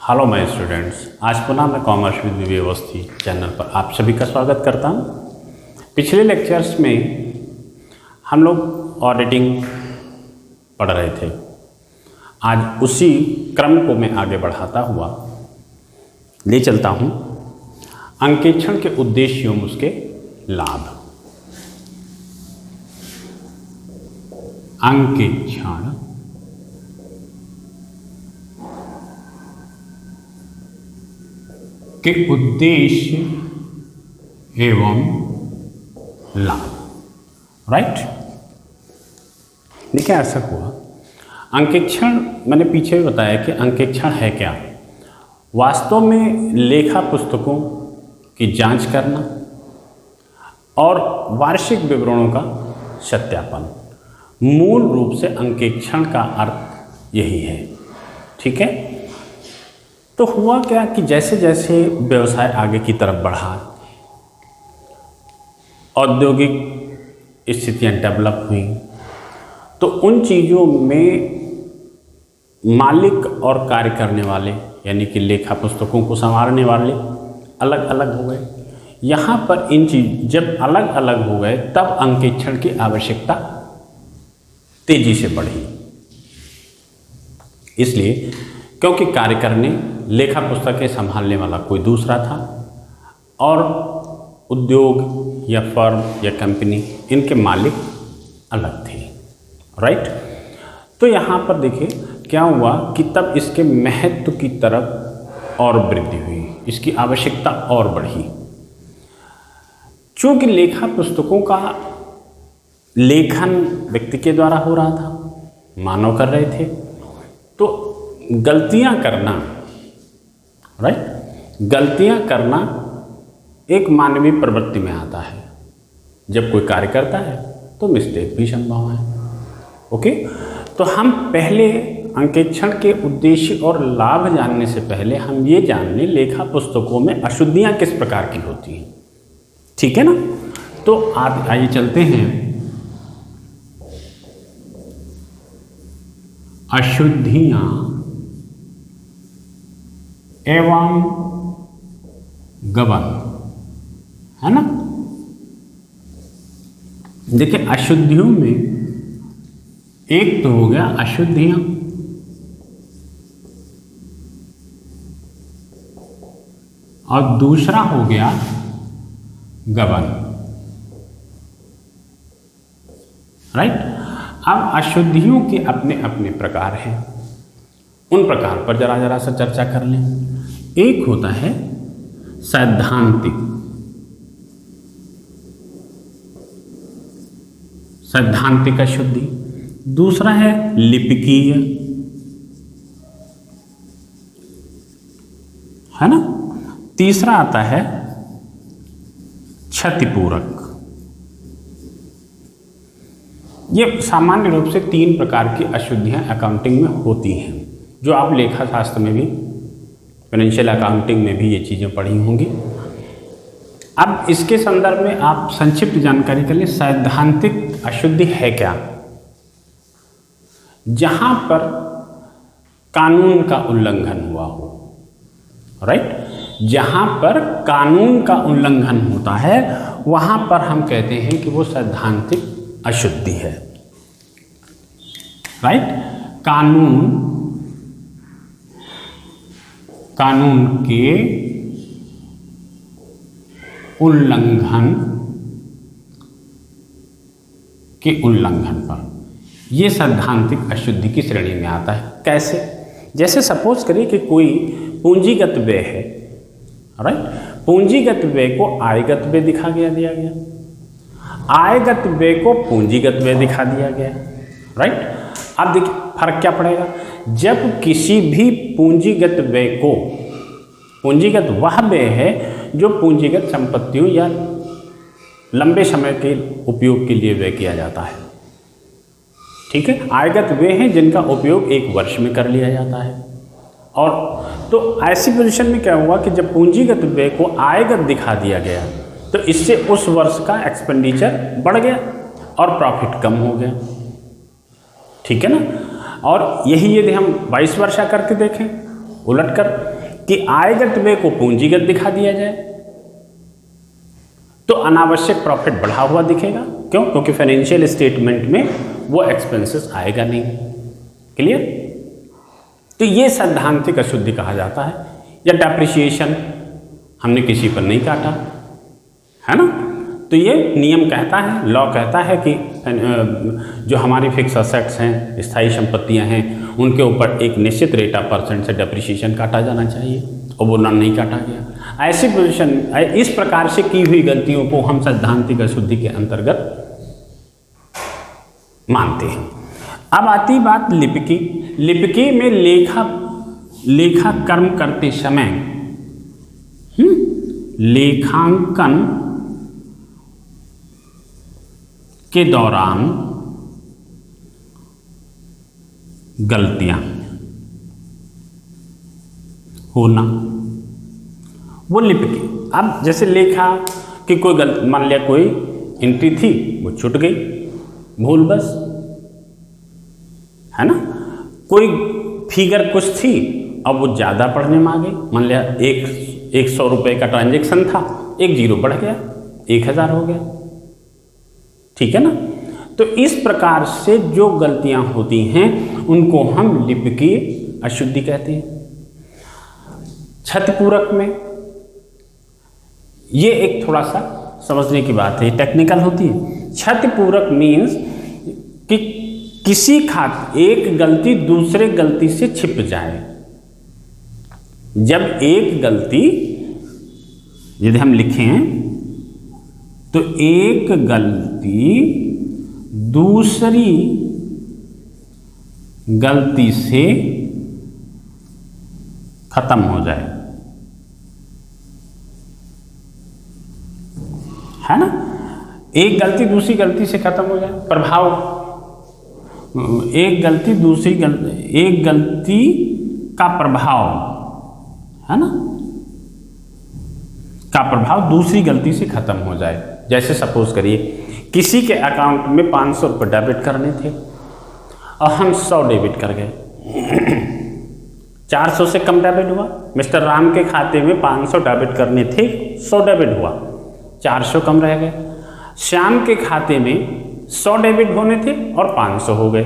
Hello my students, आज पुनः मैं commerce with Vivek Awasthi channel पर आप सभी का स्वागत करता हूं। पिछले लेक्चर्स में हम लोग ऑडिटिंग पढ़ रहे थे। आज उसी क्रम को मैं आगे बढ़ाता हुआ ले चलता हूं अंकेक्षण के उद्देश्य एवं उसके लाभ। अंकेक्षण के उद्देश्य एवं लाभ। राइट, देखिए ऐसा हुआ। अंकेक्षण मैंने पीछे भी बताया कि अंकेक्षण है क्या। वास्तव में लेखा पुस्तकों की जांच करना और वार्षिक विवरणों का सत्यापन, मूल रूप से अंकेक्षण का अर्थ यही है। ठीक है, तो हुआ क्या कि जैसे जैसे व्यवसाय आगे की तरफ बढ़ा, औद्योगिक स्थितियां डेवलप हुई, तो उन चीज़ों में मालिक और कार्य करने वाले यानी कि लेखा पुस्तकों को संवारने वाले अलग अलग हो गए। यहाँ पर इन चीज जब अलग अलग हो गए तब अंकेक्षण की आवश्यकता तेजी से बढ़ी। इसलिए क्योंकि कार्य करने लेखा पुस्तकें संभालने वाला कोई दूसरा था और उद्योग या फर्म या कंपनी इनके मालिक अलग थे। राइट, तो यहाँ पर देखिए क्या हुआ कि तब इसके महत्व की तरफ और वृद्धि हुई, इसकी आवश्यकता और बढ़ी। चूँकि लेखा पुस्तकों का लेखन व्यक्ति के द्वारा हो रहा था, मानव कर रहे थे, तो गलतियां करना, राइट, गलतियां करना एक मानवीय प्रवृत्ति में आता है। जब कोई कार्य करता है तो मिस्टेक भी संभव है। ओके, तो हम पहले अंकेक्षण के उद्देश्य और लाभ जानने से पहले हम ये जान लें लेखा पुस्तकों में अशुद्धियां किस प्रकार की होती हैं। ठीक है ना, तो आप आइए चलते हैं अशुद्धियां एवं गबन, है ना। देखिए अशुद्धियों में एक तो हो गया अशुद्धियां और दूसरा हो गया गबन। राइट, अब अशुद्धियों के अपने अपने प्रकार हैं, उन प्रकार पर जरा सा चर्चा कर लें। एक होता है सैद्धांतिक अशुद्धि, दूसरा है लिपिकीय, है ना, तीसरा आता है क्षतिपूरक। ये सामान्य रूप से 3 प्रकार की अशुद्धियां अकाउंटिंग में होती हैं, जो आप लेखा शास्त्र में भी, फाइनेंशियल अकाउंटिंग में भी ये चीज़ें पढ़ी होंगी। अब इसके संदर्भ में आप संक्षिप्त जानकारी के लिए, सैद्धांतिक अशुद्धि है क्या? जहां पर कानून का उल्लंघन हुआ हो। राइट, जहां पर कानून का उल्लंघन होता है वहां पर हम कहते हैं कि वो सैद्धांतिक अशुद्धि है। राइट, कानून के उल्लंघन पर यह सैद्धांतिक अशुद्धि की श्रेणी में आता है। कैसे? जैसे सपोज करिए कि कोई पूंजीगत व्यय है। राइट, पूंजीगत व्यय को आयगत व्यय दिया गया, आयगत व्यय को पूंजीगत व्यय दिखा दिया गया। राइट, अब देखिए फर्क क्या पड़ेगा। जब किसी भी पूंजीगत व्यय को, पूंजीगत वह व्यय है जो पूंजीगत संपत्तियों या लंबे समय के उपयोग के लिए व्यय किया जाता है। ठीक है, आयगत व्यय हैं जिनका उपयोग 1 वर्ष में कर लिया जाता है। और तो ऐसी पोजीशन में क्या हुआ कि जब पूंजीगत व्यय को आयगत दिखा दिया गया तो इससे उस वर्ष का एक्सपेंडिचर बढ़ गया और प्रॉफिट कम हो गया। ठीक है ना, और यही यदि हम 22 वर्षा करके देखें उलट कर कि आयगत व्यय को पूंजीगत दिखा दिया जाए तो अनावश्यक प्रॉफिट बढ़ा हुआ दिखेगा। क्यों? क्योंकि फाइनेंशियल स्टेटमेंट में वो एक्सपेंसेस आएगा नहीं। क्लियर? तो ये सैद्धांतिक अशुद्धि कहा जाता है। या डेप्रिसिएशन हमने किसी पर नहीं काटा, है ना, तो ये नियम कहता है, लॉ कहता है कि जो हमारी फिक्स असेट्स हैं, स्थायी संपत्तियां हैं, उनके ऊपर एक निश्चित रेट ऑफ परसेंट से डेप्रिसिएशन काटा जाना चाहिए और वो नहीं काटा गया। ऐसी पोजीशन, इस प्रकार से की हुई गलतियों को हम सैद्धांतिक अशुद्धि के अंतर्गत मानते हैं। अब आती बात लिपिकी। लिपिकी में लेखा कर्म करते समय लेखांकन के दौरान गलतियां होना, वो लिपिकी। अब जैसे लेखा की कोई गलती, मान लिया कोई एंट्री थी वो छूट गई, भूल बस, है ना, कोई फिगर कुछ थी अब वो ज़्यादा पढ़ने में आ गई, मान लिया 100 रुपये का ट्रांजेक्शन था, एक जीरो बढ़ गया, 1000 हो गया, ठीक है ना। तो इस प्रकार से जो गलतियां होती हैं उनको हम लिपिकीय अशुद्धि कहते हैं। क्षतिपूरक में ये एक थोड़ा सा समझने की बात है, टेक्निकल होती है। क्षतिपूरक मीन्स कि किसी एक गलती दूसरे गलती से छिप जाए। जब एक गलती, यदि हम लिखें तो एक गलती दूसरी गलती से खत्म हो जाए, है ना, एक गलती दूसरी गलती से खत्म हो जाए, प्रभाव, एक गलती का प्रभाव, है ना, का प्रभाव दूसरी गलती से खत्म हो जाए। जैसे सपोज करिए किसी के अकाउंट में 500 रुपये डेबिट करने थे और हम 100 डेबिट कर गए, 400 से कम डेबिट हुआ। मिस्टर राम के खाते में 500 डेबिट करने थे, 100 डेबिट हुआ, 400 कम रह गए। श्याम के खाते में 100 डेबिट होने थे और 500 हो गए,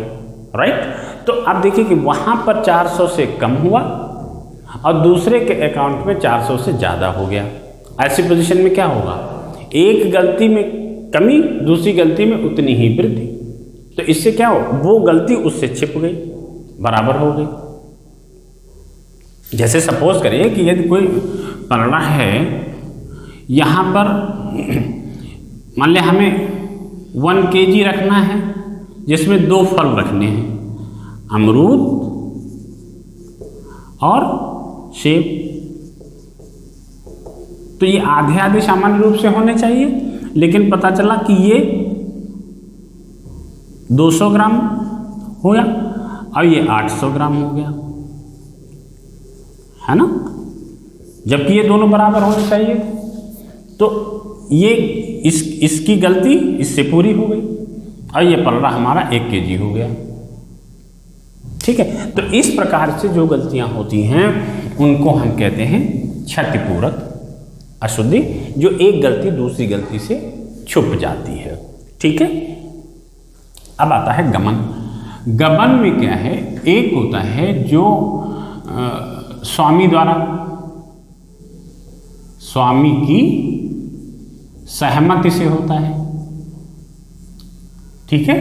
राइट। तो अब देखिए कि वहाँ पर 400 से कम हुआ और दूसरे के अकाउंट में 400 से ज़्यादा हो गया। ऐसी पोजीशन में क्या होगा, एक गलती में कमी, दूसरी गलती में उतनी ही वृद्धि। तो इससे क्या हो, वो गलती उससे छिप गई, बराबर हो गई। जैसे सपोज करिए कि यदि कोई पलड़ा है, यहाँ पर मान लिया हमें 1 kg रखना है, जिसमें 2 फल रखने हैं, अमरूद और सेब। तो ये आधे आधे सामान्य रूप से होने चाहिए, लेकिन पता चला कि ये 200 ग्राम हो गया और ये 800 ग्राम हो गया, है ना, जबकि ये दोनों बराबर होने चाहिए। तो ये इसकी गलती इससे पूरी हो गई और ये पलड़ा हमारा 1 kg हो गया, ठीक है। तो इस प्रकार से जो गलतियां होती हैं उनको हम कहते हैं क्षतिपूरक अशुद्धि, जो एक गलती दूसरी गलती से छुप जाती है, ठीक है। अब आता है गमन। गमन में क्या है, एक होता है जो स्वामी द्वारा, स्वामी की सहमति से होता है, ठीक है,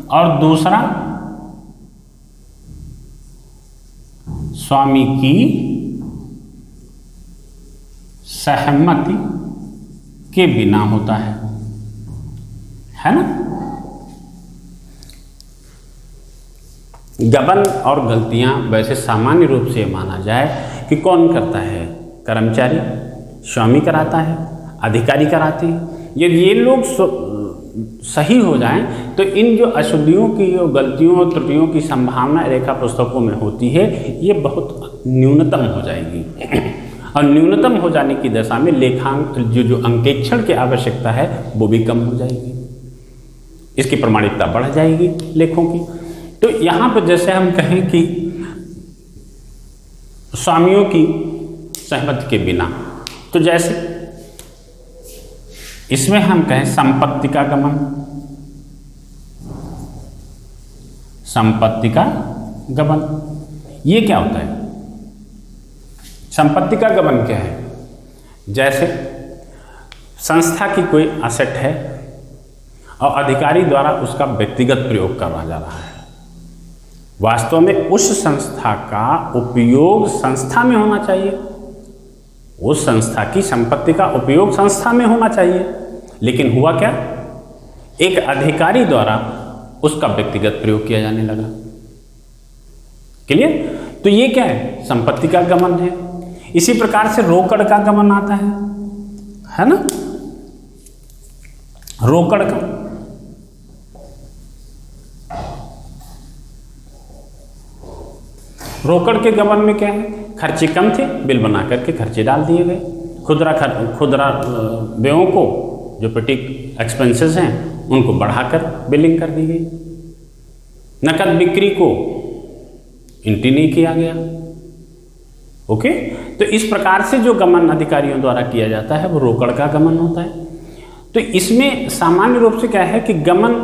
और दूसरा स्वामी की सहमति के बिना होता है ना। गबन और गलतियां वैसे सामान्य रूप से माना जाए कि कौन करता है, कर्मचारी, स्वामी कराता है, अधिकारी कराते हैं। यदि ये लोग सही हो जाएं तो इन जो अशुद्धियों की, जो गलतियों और त्रुटियों की संभावना रेखा पुस्तकों में होती है, ये बहुत न्यूनतम हो जाएगी। और न्यूनतम हो जाने की दशा में लेखांक जो अंकेक्षण की आवश्यकता है वो भी कम हो जाएगी, इसकी प्रमाणिकता बढ़ जाएगी लेखों की। तो यहाँ पर जैसे हम कहें कि स्वामियों की सहमति के बिना। तो जैसे इसमें हम कहें संपत्ति का गमन, संपत्ति का गमन, ये क्या होता है? संपत्ति का गमन क्या है? जैसे संस्था की कोई असेट है और अधिकारी द्वारा उसका व्यक्तिगत प्रयोग करा जा रहा है। वास्तव में उस संस्था का उपयोग संस्था में होना चाहिए, उस संस्था की संपत्ति का उपयोग संस्था में होना चाहिए, लेकिन हुआ क्या? एक अधिकारी द्वारा उसका व्यक्तिगत प्रयोग किया जाने लगा। क्लियर? तो ये क्या है? संपत्ति का गमन है। इसी प्रकार से रोकड़ का गमन आता है ना? रोकड़ का, रोकड़ के गमन में क्या है? खर्चे कम थे, बिल बना करके खर्चे डाल दिए गए। खुदरा व्ययों को, जो पेटिक एक्सपेंसेस हैं, उनको बढ़ाकर बिलिंग कर दी गई। नकद बिक्री को एंट्री नहीं किया गया। ओके, तो इस प्रकार से जो गमन अधिकारियों द्वारा किया जाता है वो रोकड़ का गमन होता है। तो इसमें सामान्य रूप से क्या है कि गमन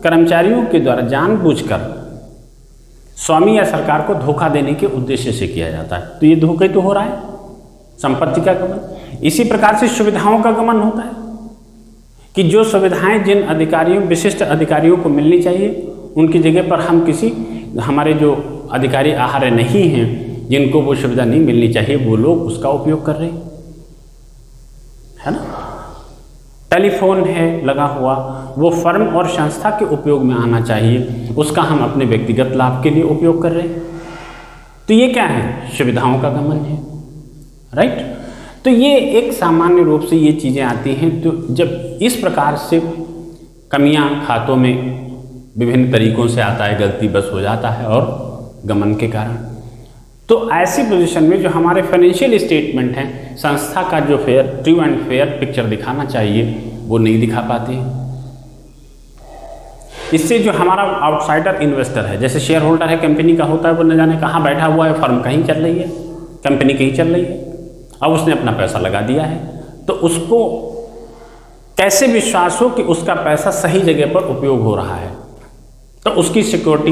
कर्मचारियों के द्वारा जानबूझकर स्वामी या सरकार को धोखा देने के उद्देश्य से किया जाता है। तो ये धोखे तो हो रहा है, संपत्ति का गमन। इसी प्रकार से सुविधाओं का गमन होता है कि जो सुविधाएं जिन अधिकारियों, विशिष्ट अधिकारियों को मिलनी चाहिए, उनकी जगह पर हम किसी हमारे जो अधिकारी आहार्य नहीं हैं, जिनको वो सुविधा नहीं मिलनी चाहिए, वो लोग उसका उपयोग कर रहे हैं, है ना? टेलीफोन है लगा हुआ, वो फर्म और संस्था के उपयोग में आना चाहिए, उसका हम अपने व्यक्तिगत लाभ के लिए उपयोग कर रहे हैं। तो ये क्या है? सुविधाओं का गमन है, राइट? तो ये एक सामान्य रूप से ये चीज़ें आती हैं। तो जब इस प्रकार से कमियां खातों में विभिन्न तरीकों से आता है, गलती बस हो जाता है और गमन के कारण, तो ऐसी पोजीशन में जो हमारे फाइनेंशियल स्टेटमेंट हैं, संस्था का जो ट्रू एंड फेयर पिक्चर दिखाना चाहिए, वो नहीं दिखा पाते हैं। इससे जो हमारा आउटसाइडर इन्वेस्टर है, जैसे शेयर होल्डर है कंपनी का होता है, वो न जाने कहाँ बैठा हुआ है, फर्म कहीं चल रही है, कंपनी कहीं चल रही है, अब उसने अपना पैसा लगा दिया है, तो उसको कैसे विश्वास हो कि उसका पैसा सही जगह पर उपयोग हो रहा है? तो उसकी सिक्योरिटी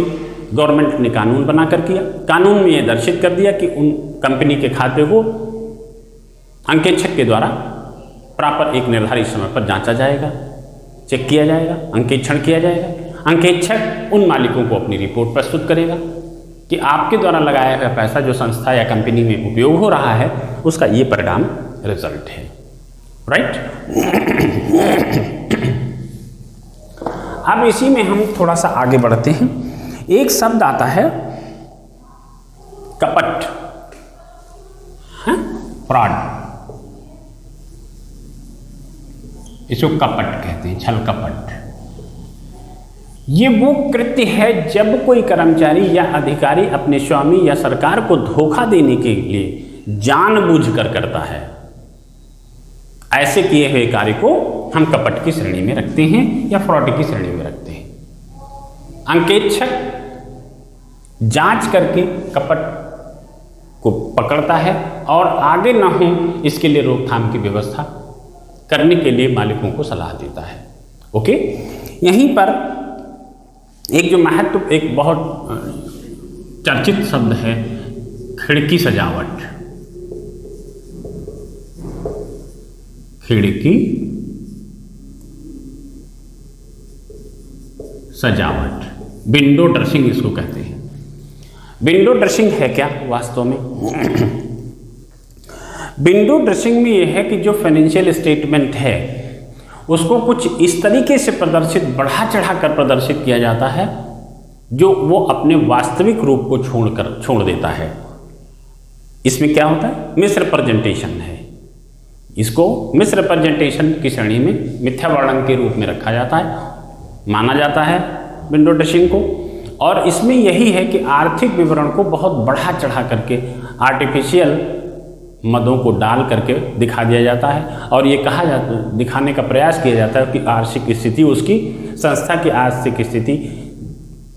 गवर्नमेंट ने कानून बनाकर किया। कानून में यह दर्शित कर दिया कि उन कंपनी के खाते को अंकेक्षक के द्वारा प्रॉपर एक निर्धारित समय पर जांचा जाएगा, चेक किया जाएगा, अंकेक्षण किया जाएगा। अंकेक्षक उन मालिकों को अपनी रिपोर्ट प्रस्तुत करेगा कि आपके द्वारा लगाया हुआ पैसा जो संस्था या कंपनी में उपयोग हो रहा है, उसका ये परिणाम रिजल्ट है, राइट? अब इसी में हम थोड़ा सा आगे बढ़ते हैं। एक शब्द आता है कपट, फ्रॉड, इसको कपट कहते हैं, छल कपट। ये वो कृत्य है जब कोई कर्मचारी या अधिकारी अपने स्वामी या सरकार को धोखा देने के लिए जानबूझकर करता है। ऐसे किए हुए कार्य को हम कपट की श्रेणी में रखते हैं या फ्रॉड की श्रेणी में रखते हैं। अंकेक्षक जांच करके कपट को पकड़ता है और आगे न हो इसके लिए रोकथाम की व्यवस्था करने के लिए मालिकों को सलाह देता है। ओके, यहीं पर एक जो महत्व, एक बहुत चर्चित शब्द है खिड़की सजावट। खिड़की सजावट, विंडो ड्रेसिंग इसको कहते हैं। विंडो ड्रेसिंग है क्या वास्तव में? विंडो ड्रेसिंग में यह है कि जो फाइनेंशियल स्टेटमेंट है उसको कुछ इस तरीके से प्रदर्शित, बढ़ा चढ़ा कर प्रदर्शित किया जाता है जो वो अपने वास्तविक रूप को छोड़ देता है। इसमें क्या होता है? मिसरिप्रेजेंटेशन है। इसको मिसरिप्रेजेंटेशन की श्रेणी में मिथ्या वर्णन के रूप में रखा जाता है, माना जाता है विंडो ड्रेसिंग को। और इसमें यही है कि आर्थिक विवरण को बहुत बढ़ा चढ़ा करके आर्टिफिशियल मदों को डाल करके दिखा दिया जाता है और ये कहा जाता, दिखाने का प्रयास किया जाता है कि आर्थिक स्थिति, उसकी संस्था की आर्थिक स्थिति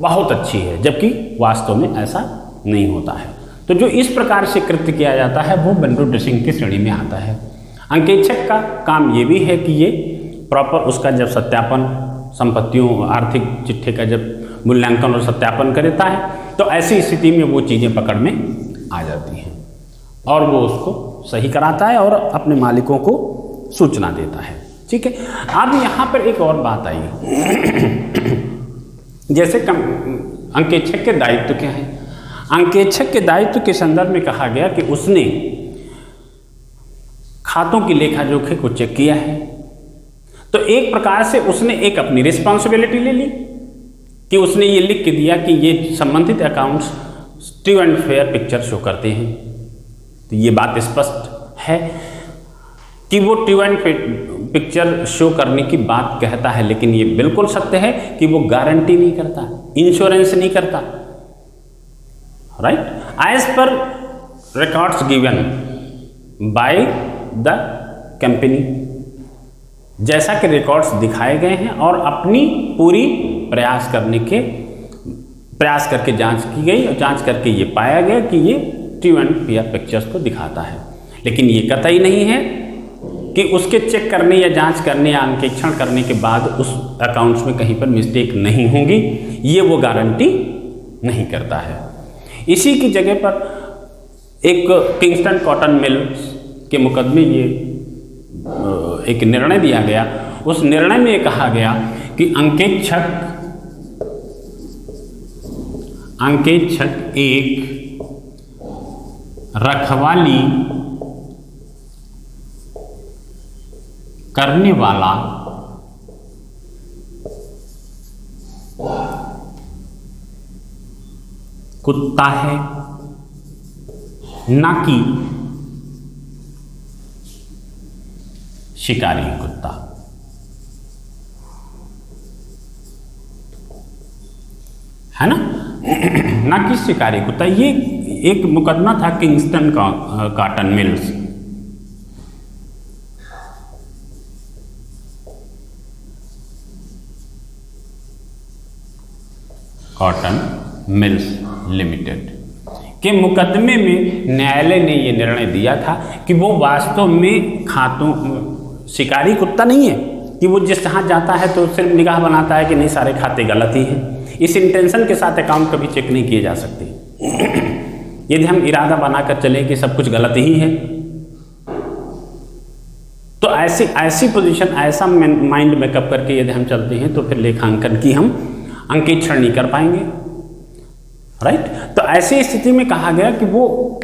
बहुत अच्छी है, जबकि वास्तव में ऐसा नहीं होता है। तो जो इस प्रकार से कृत्य किया जाता है वो विंडो ड्रेसिंग की श्रेणी में आता है। अंकेक्षक का काम ये भी है कि ये प्रॉपर उसका जब सत्यापन, संपत्तियों, आर्थिक चिट्ठे का जब मूल्यांकन और सत्यापन करता है तो ऐसी स्थिति में वो चीज़ें पकड़ में आ जाती हैं और वो उसको सही कराता है और अपने मालिकों को सूचना देता है। ठीक है, अब यहाँ पर एक और बात आई जैसे अंकेक्षक के दायित्व क्या है। अंकेक्षक के दायित्व के संदर्भ में कहा गया कि उसने खातों की लेखा जोखे को चेक किया है, तो एक प्रकार से उसने एक अपनी रिस्पॉन्सिबिलिटी ले ली कि उसने ये लिख के दिया कि ये संबंधित accounts true and fair picture show करते हैं। तो ये बात स्पष्ट है कि वो ट्रू एंड पिक्चर शो करने की बात कहता है, लेकिन ये बिल्कुल सत्य है कि वो गारंटी नहीं करता, इंश्योरेंस नहीं करता। Right, as per records given by the company, जैसा कि रिकॉर्ड्स दिखाए गए हैं और अपनी पूरी प्रयास करके जांच की गई और जांच करके ये पाया गया कि ये ट्रू एंड फेयर पिक्चर्स को दिखाता है। लेकिन ये कतई नहीं है कि उसके चेक करने या जांच करने या अंकेक्षण करने के बाद उस अकाउंट्स में कहीं पर मिस्टेक नहीं होगी, ये वो गारंटी नहीं करता है। इसी की जगह पर एक किंगस्टन कॉटन मिल्स के मुकदमे ये एक निर्णय दिया गया। उस निर्णय में कहा गया कि अंकेक्षक एक रखवाली करने वाला कुत्ता है, ना कि शिकारी कुत्ता। है ना, ना कि शिकारी कुत्ता। ये एक मुकदमा था Kingston cotton mills. Cotton mills limited के मुकदमे में न्यायालय ने ये निर्णय दिया था कि वो वास्तव में खातों शिकारी कुत्ता नहीं है कि वो जिस जहाँ जाता है तो सिर्फ निगाह बनाता है कि नहीं सारे खाते गलत ही हैं। इस इंटेंशन के साथ अकाउंट कभी चेक नहीं किए जा सकते। यदि हम इरादा बनाकर चले कि सब कुछ गलत ही है तो ऐसी पोजीशन, ऐसा माइंड मेकअप करके यदि हम चलते हैं तो फिर लेखांकन की हम अंकेक्षण नहीं कर पाएंगे। राइट, तो ऐसी स्थिति में कहा गया कि वो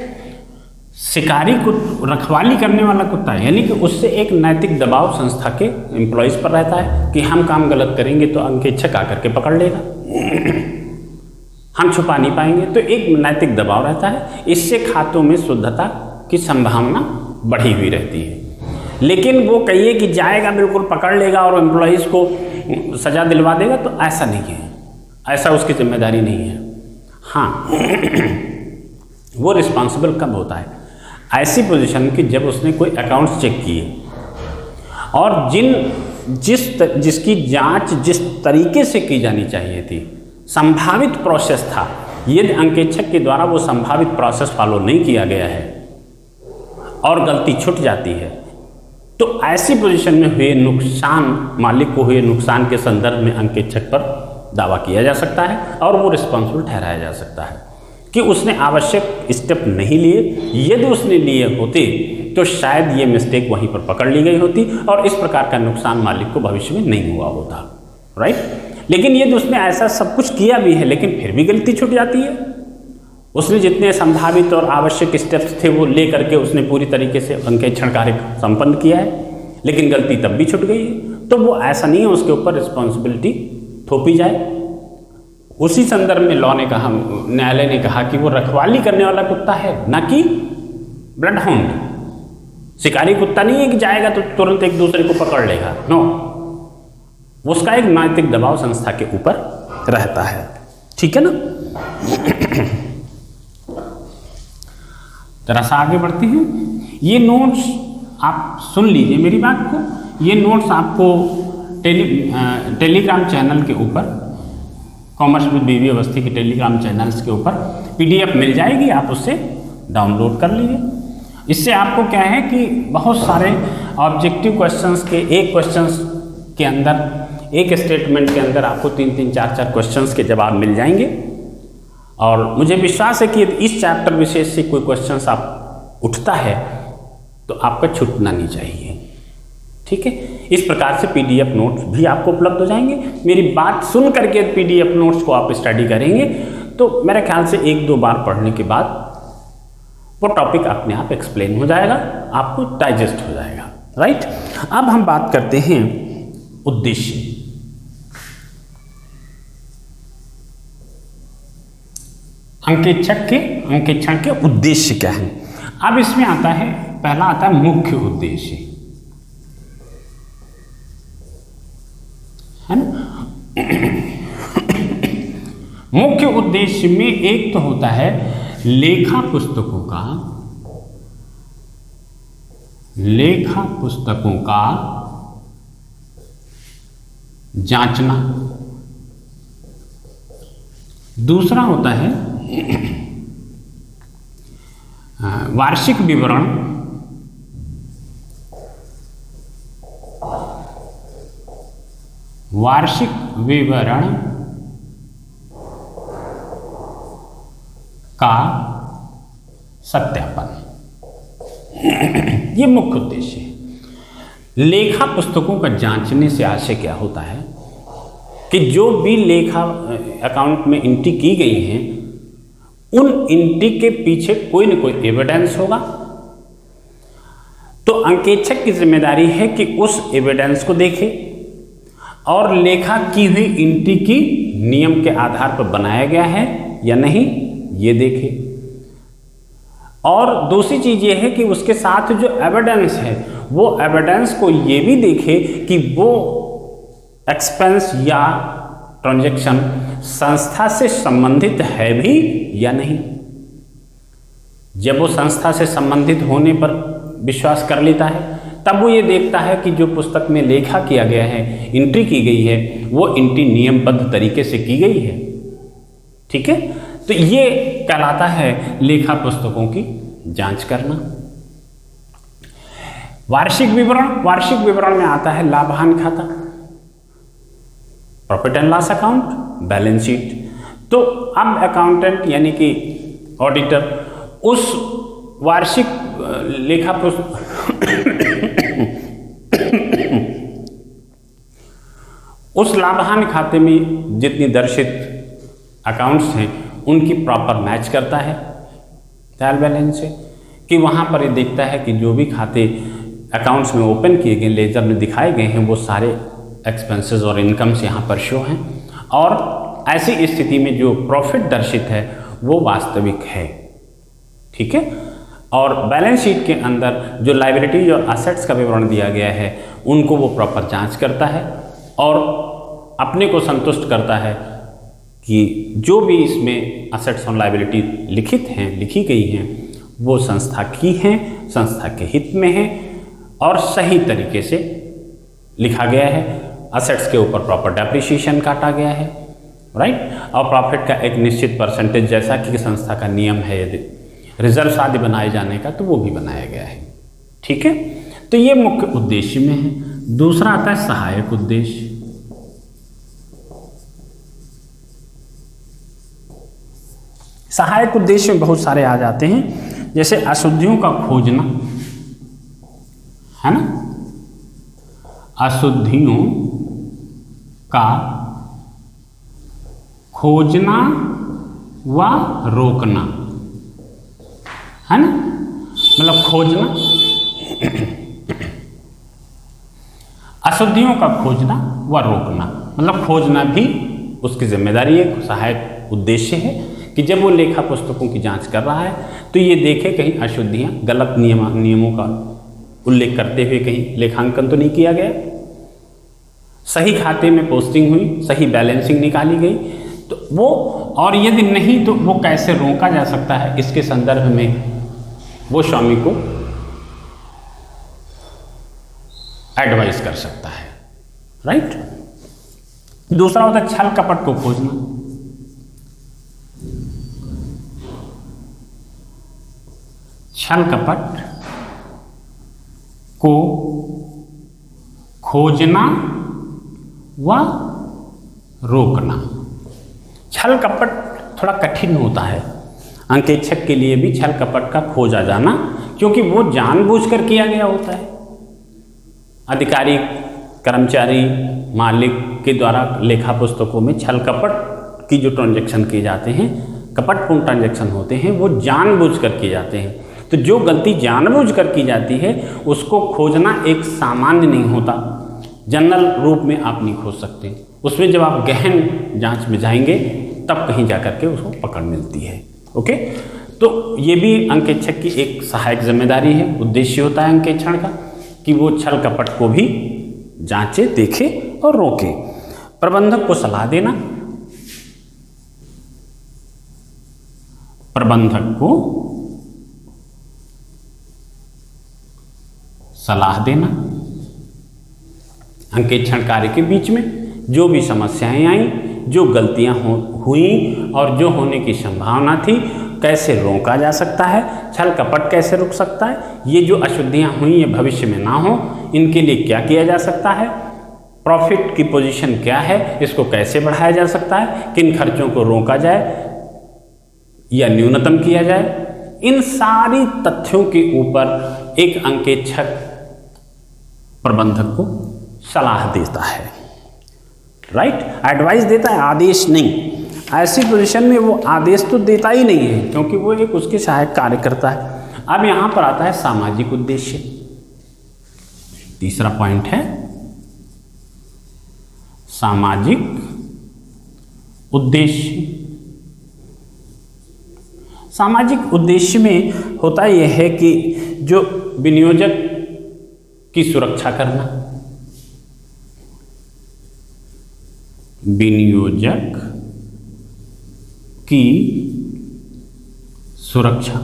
शिकारी को रखवाली करने वाला कुत्ता है, यानी कि उससे एक नैतिक दबाव संस्था के एम्प्लॉयज़ पर रहता है कि हम काम गलत करेंगे तो अंकेक्षक आकर के पकड़ लेगा, हम छुपा नहीं पाएंगे। तो एक नैतिक दबाव रहता है, इससे खातों में शुद्धता की संभावना बढ़ी हुई रहती है। लेकिन वो कहिए कि जाएगा बिल्कुल पकड़ लेगा और एम्प्लॉयज़ को सजा दिलवा देगा, तो ऐसा नहीं है, ऐसा उसकी जिम्मेदारी नहीं है। हाँ, वो रिस्पॉन्सिबल कब होता है? ऐसी पोजीशन की जब उसने कोई अकाउंट्स चेक किए और जिसकी जांच जिस तरीके से की जानी चाहिए थी, संभावित प्रोसेस था, यदि अंकेक्षक के द्वारा वो संभावित प्रोसेस फॉलो नहीं किया गया है और गलती छूट जाती है, तो ऐसी पोजीशन में हुए नुकसान, मालिक को हुए नुकसान के संदर्भ में अंकेक्षक पर दावा किया जा सकता है और वो रिस्पॉन्सिबल ठहराया जा सकता है कि उसने आवश्यक स्टेप नहीं लिए। यदि उसने लिए होते तो शायद ये मिस्टेक वहीं पर पकड़ ली गई होती और इस प्रकार का नुकसान मालिक को भविष्य में नहीं हुआ होता। राइट, लेकिन यदि उसने ऐसा सब कुछ किया भी है लेकिन फिर भी गलती छूट जाती है, उसने जितने संभावित और आवश्यक स्टेप्स थे वो ले करके उसने पूरी तरीके से अंकेक्षण कार्य संपन्न किया है, लेकिन गलती तब भी छूट गई है, तो वो ऐसा नहीं है उसके ऊपर रिस्पॉन्सिबिलिटी थोपी जाए। उसी संदर्भ में लॉ ने कहा, न्यायालय ने कहा कि वो रखवाली करने वाला कुत्ता है, ना कि ब्लड हाउंड। शिकारी कुत्ता नहीं है कि जाएगा तो तुरंत एक दूसरे को पकड़ लेगा, नो, उसका एक नैतिक दबाव संस्था के ऊपर रहता है। ठीक है ना। जरा सा आगे बढ़ते हैं। ये नोट्स आप सुन लीजिए मेरी बात को। ये नोट्स आपको टेलीग्राम चैनल के ऊपर कॉमर्स विद बीवी अवस्थी के टेलीग्राम चैनल्स के ऊपर PDF मिल जाएगी, आप उससे डाउनलोड कर लीजिए। इससे आपको क्या है कि बहुत सारे ऑब्जेक्टिव क्वेश्चंस के एक क्वेश्चंस के अंदर, एक स्टेटमेंट के अंदर आपको 3-3, 4-4 क्वेश्चंस के जवाब मिल जाएंगे। और मुझे विश्वास है कि यदि इस चैप्टर विशेष से कोई क्वेश्चंस आप उठता है तो आपका छूटना नहीं चाहिए। ठीक है, इस प्रकार से PDF नोट्स भी आपको उपलब्ध हो जाएंगे। मेरी बात सुन करके PDF नोट्स को आप स्टडी करेंगे तो मेरे ख्याल से 1-2 बार पढ़ने के बाद वो टॉपिक अपने आप एक्सप्लेन हो जाएगा, आपको डाइजेस्ट हो जाएगा। राइट, अब हम बात करते हैं उद्देश्य। अंकेक्षण के उद्देश्य क्या है। अब इसमें आता है, पहला आता है मुख्य उद्देश्य, है ना। मुख्य उद्देश्य में एक तो होता है लेखा पुस्तकों का जांचना। दूसरा होता है वार्षिक विवरण का सत्यापन। ये मुख्य उद्देश्य है। लेखा पुस्तकों का जांचने से आशय क्या होता है कि जो भी लेखा अकाउंट में एंट्री की गई हैं उन एंट्री के पीछे कोई न कोई एविडेंस होगा। तो अंकेक्षक की जिम्मेदारी है कि उस एविडेंस को देखे और लेखा की हुई एंट्री की नियम के आधार पर बनाया गया है या नहीं ये देखे। और दूसरी चीज ये है कि उसके साथ जो एविडेंस है वो एविडेंस को ये भी देखे कि वो एक्सपेंस या ट्रांजैक्शन संस्था से संबंधित है भी या नहीं। जब वो संस्था से संबंधित होने पर विश्वास कर लेता है तब वो ये देखता है कि जो पुस्तक में लेखा किया गया है, एंट्री की गई है, वो एंट्री नियमबद्ध तरीके से की गई है। ठीक है, तो ये कहलाता है लेखा पुस्तकों की जांच करना। वार्षिक विवरण में आता है लाभ हानि खाता, profit and loss account, balance sheet. तो अब अकाउंटेंट यानी कि ऑडिटर उस वार्षिक लेखा उस लाभ हानि खाते में जितनी दर्शित अकाउंट्स हैं उनकी प्रॉपर मैच करता है ट्रायल बैलेंस से, कि वहाँ पर ये देखता है कि जो भी खाते अकाउंट्स में ओपन किए गए, लेजर में दिखाए गए हैं, वो सारे एक्सपेंसेस और इनकम्स यहाँ पर शो हैं और ऐसी स्थिति में जो प्रॉफिट दर्शित है वो वास्तविक है। ठीक है, और बैलेंस शीट के अंदर जो लायबिलिटीज और असेट्स का विवरण दिया गया है उनको वो प्रॉपर जांच करता है और अपने को संतुष्ट करता है कि जो भी इसमें असेट्स और लायबिलिटी लिखी गई हैं वो संस्था की हैं, संस्था के हित में हैं और सही तरीके से लिखा गया है। असेट्स के ऊपर प्रॉपर डेप्रिसिएशन काटा गया है, राइट, और प्रॉफिट का एक निश्चित परसेंटेज जैसा कि संस्था का नियम है यदि रिजर्व आदि बनाए जाने का तो वो भी बनाया गया है। ठीक है, तो ये मुख्य उद्देश्य में है। दूसरा आता है सहायक उद्देश्य। सहायक उद्देश्य में बहुत सारे आ जाते हैं, जैसे अशुद्धियों का खोजना, है ना, अशुद्धियों का खोजना व रोकना, है ना, मतलब खोजना, अशुद्धियों का खोजना व रोकना, मतलब खोजना भी उसकी जिम्मेदारी है, सहायक उद्देश्य है कि जब वो लेखा पुस्तकों की जांच कर रहा है तो ये देखे कहीं अशुद्धियां, गलत नियमों का उल्लेख करते हुए कहीं लेखांकन तो नहीं किया गया, सही खाते में पोस्टिंग हुई, सही बैलेंसिंग निकाली गई, तो वो, और यदि नहीं तो वो कैसे रोका जा सकता है, इसके संदर्भ में वो स्वामी को एडवाइस कर सकता है, राइट। दूसरा होता है छल कपट को खोजना, छल कपट को खोजना व रोकना। छल कपट थोड़ा कठिन होता है अंकेक्षक के लिए भी, छल कपट का खोजा जाना, क्योंकि वो जानबूझकर किया गया होता है। अधिकारी, कर्मचारी, मालिक के द्वारा लेखा पुस्तकों में छल कपट की जो ट्रांजैक्शन किए जाते हैं, कपटपूर्ण ट्रांजैक्शन होते हैं, वो जानबूझकर किए जाते हैं। तो जो गलती जानबूझकर की जाती है उसको खोजना एक सामान्य नहीं होता, जनरल रूप में आप नहीं खोज सकते। उसमें जब आप गहन जांच में जाएंगे तब कहीं जाकर के उसको पकड़ मिलती है। ओके, तो ये भी अंकेक्षक की एक सहायक जिम्मेदारी है, उद्देश्य होता है अंकेक्षण का कि वो छल कपट को भी जांचे, देखे और रोके। प्रबंधक को सलाह देना, प्रबंधक को सलाह देना। अंकेक्षण कार्य के बीच में जो भी समस्याएं आई, जो गलतियां हुई और जो होने की संभावना थी, कैसे रोका जा सकता है, छल कपट कैसे रुक सकता है, ये जो अशुद्धियां हुई ये भविष्य में ना हो, इनके लिए क्या किया जा सकता है, प्रॉफिट की पोजीशन क्या है, इसको कैसे बढ़ाया जा सकता है, किन खर्चों को रोका जाए या न्यूनतम किया जाए, इन सारी तथ्यों के ऊपर एक अंकेक्षक प्रबंधक को सलाह देता है, राइट, एडवाइस देता है, आदेश नहीं। ऐसी पोजीशन में वो आदेश तो देता ही नहीं है, क्योंकि वो एक उसके सहायक कार्य करता है। अब यहां पर आता है सामाजिक उद्देश्य, तीसरा पॉइंट है सामाजिक उद्देश्य। सामाजिक उद्देश्य में होता यह है कि जो विनियोजक की सुरक्षा करना, विनियोजक की सुरक्षा।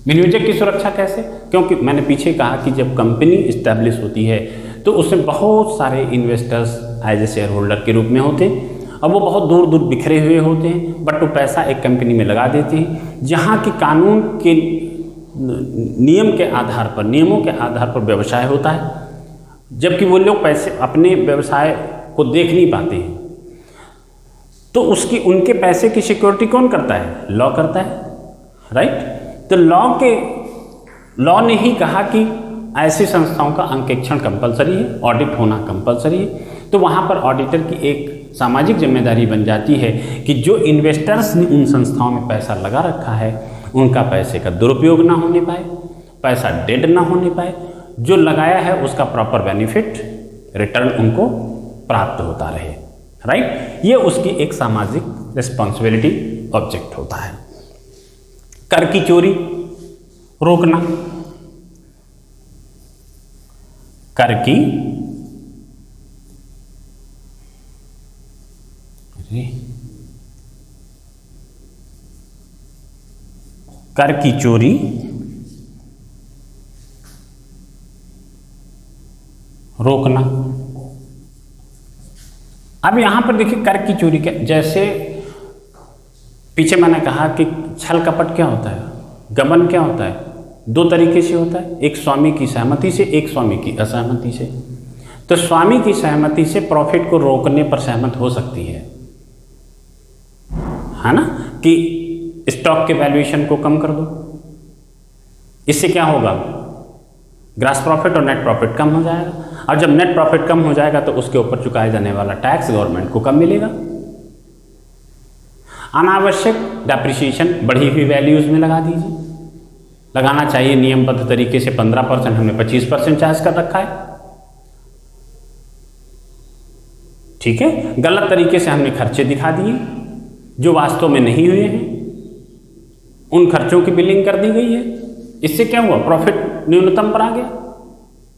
विनियोजक की सुरक्षा कैसे? क्योंकि मैंने पीछे कहा कि जब कंपनी इस्टेब्लिश होती है तो उसमें बहुत सारे investors as a shareholder के रूप में होते हैं, और वो बहुत दूर दूर बिखरे हुए होते हैं, बट वो पैसा एक कंपनी में लगा देते हैं, जहाँ की कानून के नियमों के आधार पर व्यवसाय होता है, जबकि वो लोग पैसे अपने व्यवसाय को देख नहीं पाते हैं। तो उनके पैसे की सिक्योरिटी कौन करता है? लॉ करता है, राइट। तो लॉ ने ही कहा कि ऐसी संस्थाओं का अंकेक्षण कंपलसरी है, ऑडिट होना कंपलसरी है। तो वहाँ पर ऑडिटर की एक सामाजिक जिम्मेदारी बन जाती है कि जो इन्वेस्टर्स ने उन संस्थाओं में पैसा लगा रखा है उनका पैसे का दुरुपयोग ना होने पाए, पैसा डेड ना होने पाए, जो लगाया है उसका प्रॉपर बेनिफिट रिटर्न उनको प्राप्त होता रहे, राइट। ये उसकी एक सामाजिक रिस्पॉन्सिबिलिटी ऑब्जेक्ट होता है। कर की चोरी रोकना, कर की चोरी रोकना। अब यहां पर देखिए कर की चोरी क्या, जैसे पीछे मैंने कहा कि छल कपट क्या होता है, गबन क्या होता है, दो तरीके से होता है, एक स्वामी की सहमति से, एक स्वामी की असहमति से। तो स्वामी की सहमति से प्रॉफिट को रोकने पर सहमत हो सकती है ना, कि स्टॉक के वैल्यूएशन को कम कर दो, इससे क्या होगा, ग्रॉस प्रॉफिट और नेट प्रॉफिट कम हो जाएगा, और जब नेट प्रॉफिट कम हो जाएगा तो उसके ऊपर चुकाया जाने वाला टैक्स गवर्नमेंट को कम मिलेगा। अनावश्यक डेप्रिसिएशन बढ़ी हुई वैल्यूज में लगा दीजिए, लगाना चाहिए नियमबद्ध तरीके से 15%, हमने 25% चार्ज कर रखा है, ठीक है। गलत तरीके से हमने खर्चे दिखा दिए जो वास्तव में नहीं हुए हैं, उन खर्चों की बिलिंग कर दी गई है। इससे क्या हुआ, प्रॉफिट न्यूनतम पर आ गया,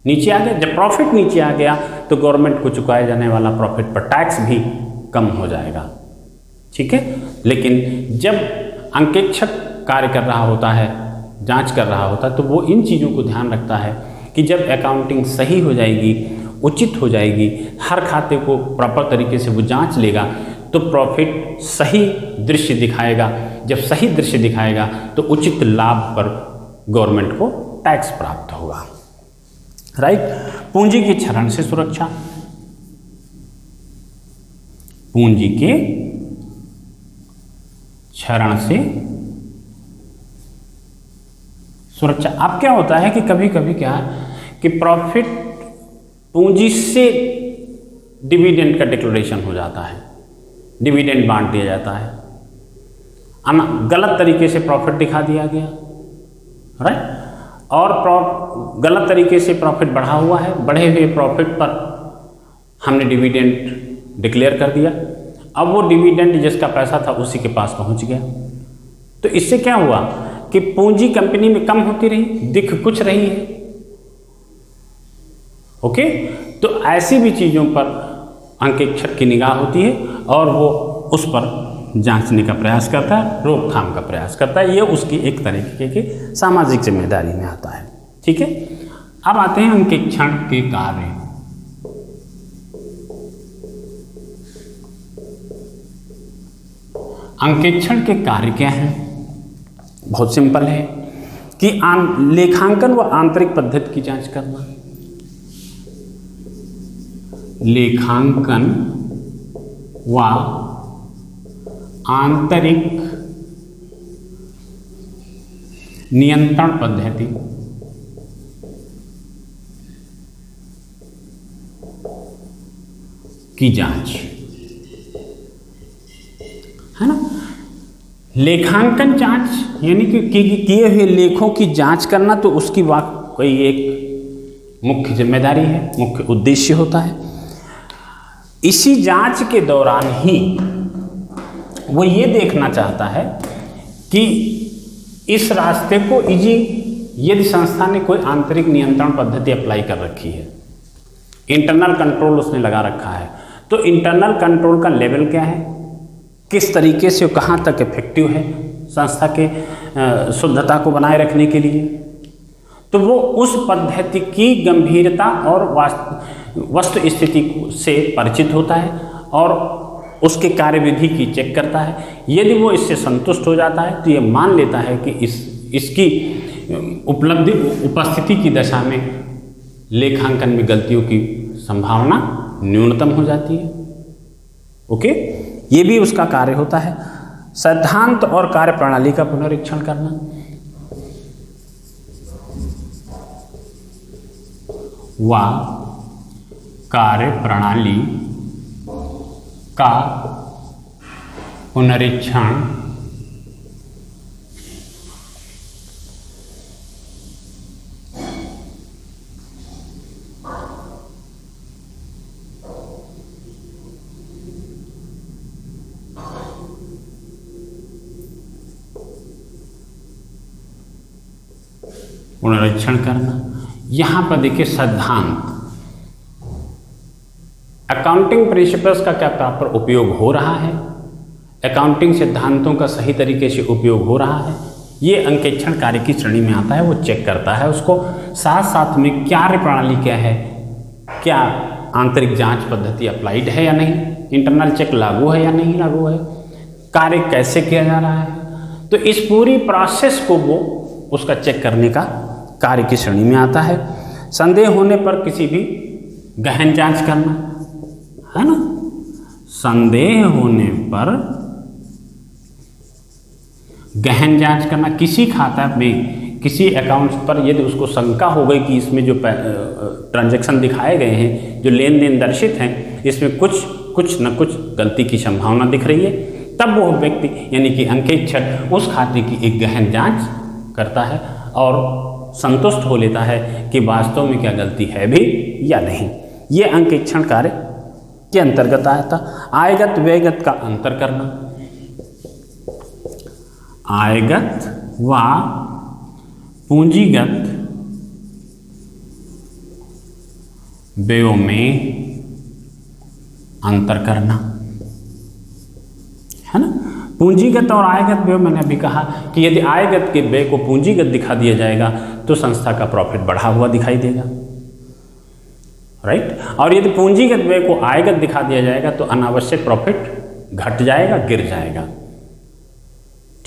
नीचे आ गया। जब प्रॉफिट नीचे आ गया तो गवर्नमेंट को चुकाया जाने वाला प्रॉफिट पर टैक्स भी कम हो जाएगा, ठीक है। लेकिन जब अंकेक्षक कार्य कर रहा होता है, जांच कर रहा होता है, तो वो इन चीज़ों को ध्यान रखता है कि जब अकाउंटिंग सही हो जाएगी, उचित हो जाएगी, हर खाते को प्रॉपर तरीके से वो जांच लेगा, तो प्रॉफिट सही दृश्य दिखाएगा। जब सही दृश्य दिखाएगा तो उचित लाभ पर गवर्नमेंट को टैक्स प्राप्त होगा। राइट। पूंजी के क्षरण से सुरक्षा, पूंजी के क्षरण से सुरक्षा। अब क्या होता है कि कभी कभी क्या है कि प्रॉफिट पूंजी से डिविडेंड का डिक्लेरेशन हो जाता है, डिविडेंड बांट दिया जाता है, गलत तरीके से प्रॉफिट दिखा दिया गया। राइट। और गलत तरीके से प्रॉफिट बढ़ा हुआ है, बढ़े हुए प्रॉफिट पर हमने डिविडेंड डिक्लेयर कर दिया। अब वो डिविडेंड जिसका पैसा था उसी के पास पहुंच गया। तो इससे क्या हुआ कि पूंजी कंपनी में कम होती रही, दिख कुछ रही है। ओके। तो ऐसी भी चीज़ों पर अंकेक्षक की निगाह होती है और वो उस पर जांचने का प्रयास करता है, रोकथाम का प्रयास करता है। ये उसकी एक तरीके की सामाजिक जिम्मेदारी में आता है। ठीक है। अब आते हैं अंकेक्षण के कार्य। अंकेक्षण के कार्य क्या हैं? बहुत सिंपल है कि लेखांकन व आंतरिक पद्धति की जांच करना। लेखांकन व आंतरिक नियंत्रण पद्धति की जांच, है ना। लेखांकन जांच यानी कि किए हुए लेखों की जांच करना, तो उसकी कोई एक मुख्य जिम्मेदारी है, मुख्य उद्देश्य होता है। इसी जांच के दौरान ही वो ये देखना चाहता है कि इस रास्ते को यदि संस्था ने कोई आंतरिक नियंत्रण पद्धति अप्लाई कर रखी है, इंटरनल कंट्रोल उसने लगा रखा है, तो इंटरनल कंट्रोल का लेवल क्या है, किस तरीके से कहाँ तक इफेक्टिव है संस्था के शुद्धता को बनाए रखने के लिए, तो वो उस पद्धति की गंभीरता और वस्तु स्थिति से परिचित होता है और उसके कार्यविधि की चेक करता है। यदि वो इससे संतुष्ट हो जाता है तो ये मान लेता है कि इसकी उपस्थिति की दशा में लेखांकन में गलतियों की संभावना न्यूनतम हो जाती है। ओके। ये भी उसका कार्य होता है। सिद्धांत और कार्य प्रणाली का पुनरीक्षण करना, व कार्य प्रणाली का पुनरीक्षण करना। यहां पर देखिए सिद्धांत, अकाउंटिंग प्रिंसिपल्स का क्या प्रॉपर उपयोग हो रहा है, अकाउंटिंग सिद्धांतों का सही तरीके से उपयोग हो रहा है, ये अंकेक्षण कार्य की श्रेणी में आता है। वो चेक करता है उसको, साथ साथ में कार्य प्रणाली क्या है, क्या आंतरिक जांच पद्धति अप्लाइड है या नहीं, इंटरनल चेक लागू है या नहीं लागू है, कार्य कैसे किया जा रहा है। तो इस पूरी प्रोसेस को वो उसका चेक करने का कार्य की श्रेणी में आता है। संदेह होने पर किसी भी गहन जांच करना, है ना। संदेह होने पर गहन जांच करना, किसी खाता में, किसी अकाउंट पर यदि उसको शंका हो गई कि इसमें जो ट्रांजैक्शन दिखाए गए हैं, जो लेन देन दर्शित हैं, इसमें कुछ न कुछ गलती की संभावना दिख रही है, तब वो व्यक्ति यानी कि अंकेक्षक उस खाते की एक गहन जांच करता है और संतुष्ट हो लेता है कि वास्तव में क्या गलती है भी या नहीं। ये अंकेक्षण कार्य के अंतर्गत आता। आयगत व्ययगत का अंतर करना, आयगत व पूंजीगत व्ययों में अंतर करना, है ना। पूंजीगत और आयगत व्यय, मैंने अभी कहा कि यदि आयगत के व्यय को पूंजीगत दिखा दिया जाएगा तो संस्था का प्रॉफिट बढ़ा हुआ दिखाई देगा, राइट। और यदि पूंजीगत व्यय को आयगत दिखा दिया जाएगा तो अनावश्यक प्रॉफिट घट जाएगा, गिर जाएगा।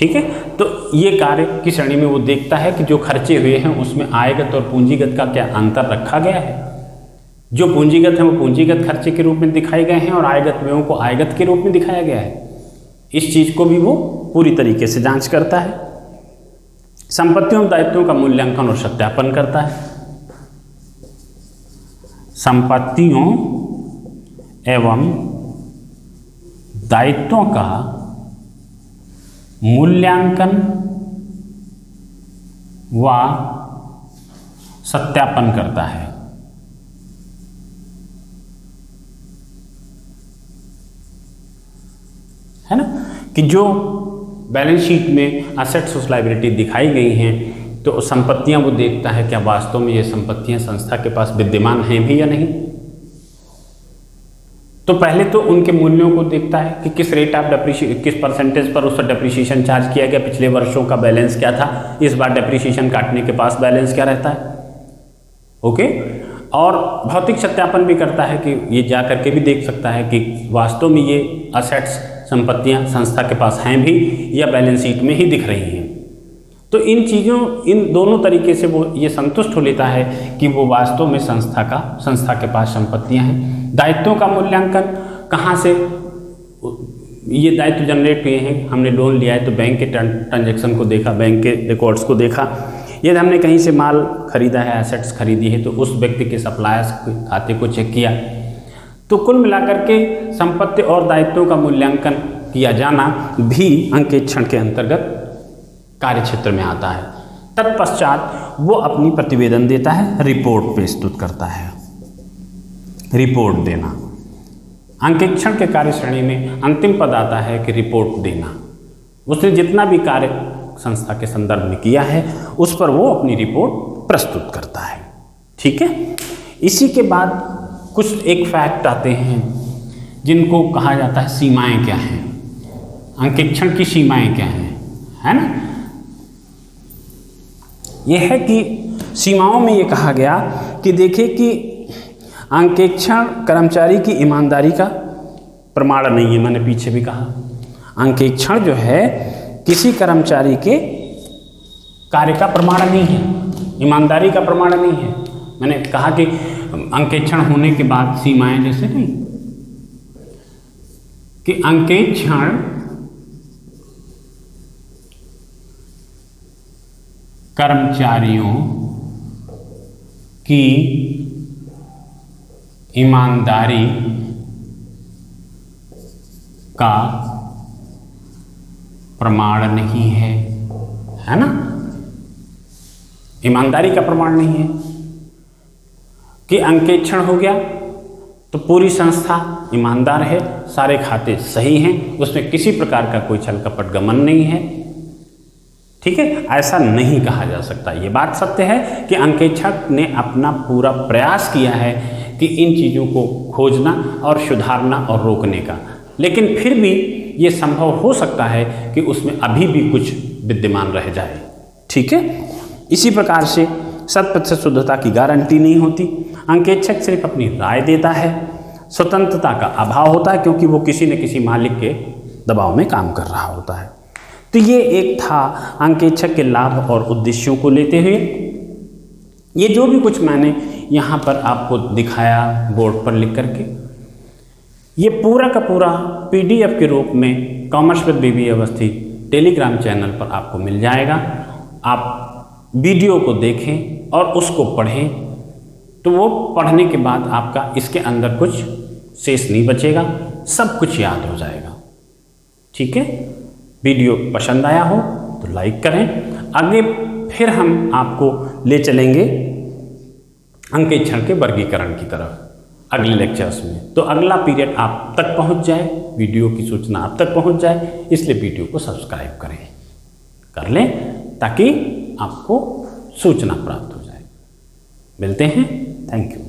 ठीक है। तो ये कार्य की श्रेणी में वो देखता है कि जो खर्चे हुए हैं उसमें आयगत और पूंजीगत का क्या अंतर रखा गया है। जो पूंजीगत है वो पूंजीगत खर्चे के रूप में दिखाए गए हैं और आयगत व्ययों को आयगत के रूप में दिखाया गया है। इस चीज को भी वो पूरी तरीके से जांच करता है। संपत्तियों और दायित्वों का मूल्यांकन और सत्यापन करता है। संपत्तियों एवं दायित्वों का मूल्यांकन व सत्यापन करता है। है ना कि जो बैलेंस शीट में असेट्स और लायबिलिटी दिखाई गई हैं तो संपत्तियां वो देखता है क्या वास्तव में ये संपत्तियां संस्था के पास विद्यमान हैं भी या नहीं। तो पहले तो उनके मूल्यों को देखता है कि किस रेट ऑफ डेप्रिसिएशन, किस परसेंटेज पर उसका डेप्रिसिएशन चार्ज किया गया, पिछले वर्षों का बैलेंस क्या था, इस बार डेप्रिसिएशन काटने के पास बैलेंस क्या रहता है। ओके। और भौतिक सत्यापन भी करता है कि ये जा करके भी देख सकता है कि वास्तव में ये असेट्स संपत्तियां संस्था के पास हैं भी या बैलेंस शीट में ही दिख रही हैं। तो इन दोनों तरीके से वो ये संतुष्ट हो लेता है कि वो वास्तव में संस्था के पास संपत्तियां हैं। दायित्वों का मूल्यांकन कहाँ से ये दायित्व जनरेट हुए हैं। हमने लोन लिया है तो बैंक के ट्रांजैक्शन को देखा, बैंक के रिकॉर्ड्स को देखा। यदि हमने कहीं से माल खरीदा है, एसेट्स खरीदी है, तो उस व्यक्ति के सप्लायर्स के खाते को चेक किया। तो कुल मिलाकर के संपत्ति और दायित्वों का मूल्यांकन किया जाना भी अंकेक्षण के अंतर्गत कार्य क्षेत्र में आता है। तत्पश्चात वो अपनी प्रतिवेदन देता है, रिपोर्ट प्रस्तुत करता है। रिपोर्ट देना अंकेक्षण के कार्य श्रेणी में अंतिम पद आता है कि रिपोर्ट देना। उसने जितना भी कार्य संस्था के संदर्भ में किया है उस पर वो अपनी रिपोर्ट प्रस्तुत करता है। ठीक है। इसी के बाद कुछ एक फैक्ट आते हैं जिनको कहा जाता है सीमाएं क्या हैं, अंकेक्षण की सीमाएं क्या हैं, है ना। यह है कि सीमाओं में ये कहा गया कि देखिए कि अंकेक्षण कर्मचारी की ईमानदारी का प्रमाण नहीं है। मैंने पीछे भी कहा अंकेक्षण जो है किसी कर्मचारी के कार्य का प्रमाण नहीं है, ईमानदारी का प्रमाण नहीं है। मैंने कहा कि अंकेक्षण होने के बाद सीमाएं जैसे नहीं कि अंकेक्षण कर्मचारियों की ईमानदारी का प्रमाण नहीं है ना। ईमानदारी का प्रमाण नहीं है कि अंकेक्षण हो गया तो पूरी संस्था ईमानदार है, सारे खाते सही हैं, उसमें किसी प्रकार का कोई छल कपट गमन नहीं है। ठीक है, ऐसा नहीं कहा जा सकता। ये बात सत्य है कि अंकेक्षक ने अपना पूरा प्रयास किया है कि इन चीज़ों को खोजना और सुधारना और रोकने का, लेकिन फिर भी ये संभव हो सकता है कि उसमें अभी भी कुछ विद्यमान रह जाए। ठीक है। इसी प्रकार से 100% शुद्धता की गारंटी नहीं होती। अंकेक्षक सिर्फ अपनी राय देता है, स्वतंत्रता का अभाव होता है क्योंकि वो किसी न किसी मालिक के दबाव में काम कर रहा होता है। तो ये एक था अंकेक्षक के लाभ और उद्देश्यों को लेते हुए। ये जो भी कुछ मैंने यहाँ पर आपको दिखाया बोर्ड पर लिख करके, ये पूरा का पूरा PDF के रूप में commerce with BBA Awasthi Telegram channel पर आपको मिल जाएगा। आप वीडियो को देखें और उसको पढ़ें, तो वो पढ़ने के बाद आपका इसके अंदर कुछ शेष नहीं बचेगा, सब कुछ याद हो जाएगा। ठीक है। वीडियो पसंद आया हो तो लाइक करें। आगे फिर हम आपको ले चलेंगे अंकेक्षण के वर्गीकरण की तरफ अगले लेक्चर्स में। तो अगला पीरियड आप तक पहुंच जाए, वीडियो की सूचना आप तक पहुंच जाए, इसलिए वीडियो को सब्सक्राइब कर लें ताकि आपको सूचना प्राप्त हो जाए। मिलते हैं। Thank you.